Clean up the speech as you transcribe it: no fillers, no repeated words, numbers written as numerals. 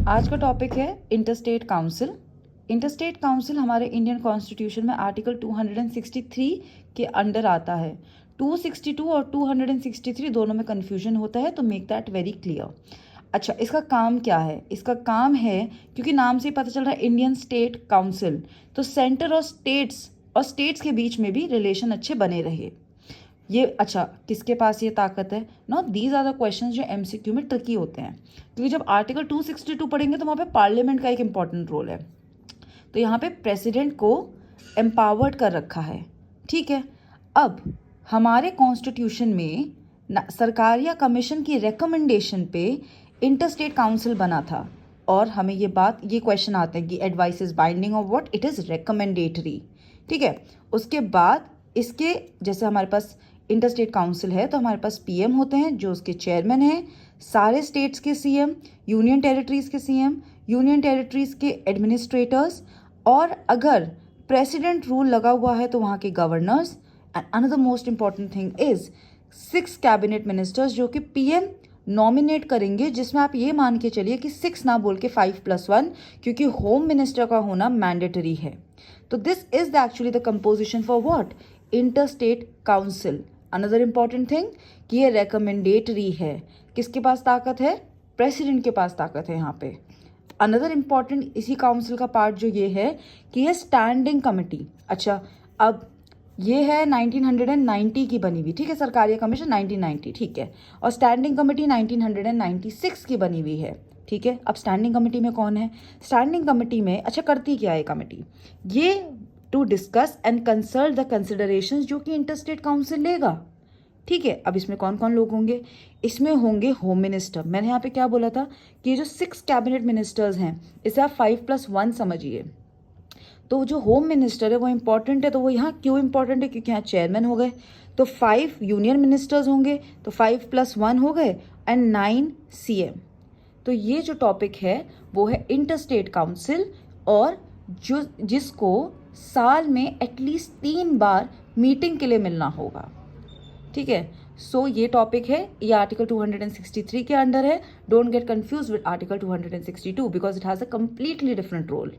आज का टॉपिक है इंटरस्टेट काउंसिल। इंटरस्टेट काउंसिल हमारे इंडियन कॉन्स्टिट्यूशन में आर्टिकल 263 के अंडर आता है। 262 और 263 दोनों में कन्फ्यूजन होता है, तो मेक दैट वेरी क्लियर। अच्छा, इसका काम क्या है? इसका काम है, क्योंकि नाम से ही पता चल रहा है इंडियन स्टेट काउंसिल, तो सेंटर और स्टेट्स के बीच में भी रिलेशन अच्छे बने रहे। ये अच्छा, किसके पास ये ताकत है? No, these are the question जो एमसीक्यू में ट्रिकी होते हैं, क्योंकि जब आर्टिकल 262 पढ़ेंगे तो वहाँ पे पार्लियामेंट का एक इंपॉर्टेंट रोल है। तो यहाँ पे प्रेसिडेंट को एम्पावर्ड कर रखा है। ठीक है, अब हमारे कॉन्स्टिट्यूशन में सरकार या कमीशन की रिकमेंडेशन पे इंटरस्टेट काउंसिल बना था, और हमें ये क्वेश्चन आते हैं कि एडवाइस इज बाइंडिंग और व्हाट इट इज़ रिकमेंडेटरी। ठीक है, उसके बाद इसके जैसे हमारे पास इंटरस्टेट काउंसिल है, तो हमारे पास पीएम होते हैं जो उसके चेयरमैन हैं, सारे स्टेट्स के सीएम, यूनियन टेरिटरीज के सीएम, यूनियन टेरिटरीज के एडमिनिस्ट्रेटर्स, और अगर प्रेसिडेंट रूल लगा हुआ है तो वहाँ के governors. And another most important thing is 6 cabinet ministers जो कि पीएम नॉमिनेट करेंगे, जिसमें आप ये मान के चलिए कि 6 ना बोल के 5+1, क्योंकि होम मिनिस्टर का होना मैंडेटरी है। तो this is the actually the composition for what? Interstate council. Another important thing कि ये रिकमेंडेटरी है। किसके पास ताकत है? प्रेसिडेंट के पास ताकत है यहाँ पे। अनदर इंपॉर्टेंट इसी काउंसिल का पार्ट जो ये है कि ये स्टैंडिंग कमेटी। अच्छा, अब ये है 1990 की बनी हुई, ठीक है, सरकारी कमीशन 1990, ठीक है, और स्टैंडिंग कमेटी 1996 की बनी हुई है। ठीक है, अब स्टैंडिंग कमेटी में कौन है? स्टैंडिंग कमेटी में अच्छा करती क्या है कमेटी? ये to discuss and consult the considerations जो कि इंटरस्टेट काउंसिल लेगा। ठीक है, अब इसमें कौन कौन लोग होंगे? इसमें होंगे होम मिनिस्टर। मैंने यहाँ पे क्या बोला था कि ये जो 6 कैबिनेट मिनिस्टर्स हैं, इसे आप 5+1 समझिए। तो जो होम मिनिस्टर है वो इंपॉर्टेंट है, तो वो यहाँ क्यों इंपॉर्टेंट है? क्योंकि यहाँ चेयरमैन हो गए, तो 5 यूनियन मिनिस्टर्स होंगे, तो 5+1 हो गए, एंड 9 सीएम। तो ये जो टॉपिक है वो है इंटरस्टेट काउंसिल, और जिसको साल में एटलीस्ट 3 बार मीटिंग के लिए मिलना होगा। ठीक है, सो ये टॉपिक है, ये आर्टिकल 263 के अंडर है। Don't get confuse with article 262 because it has a completely different role.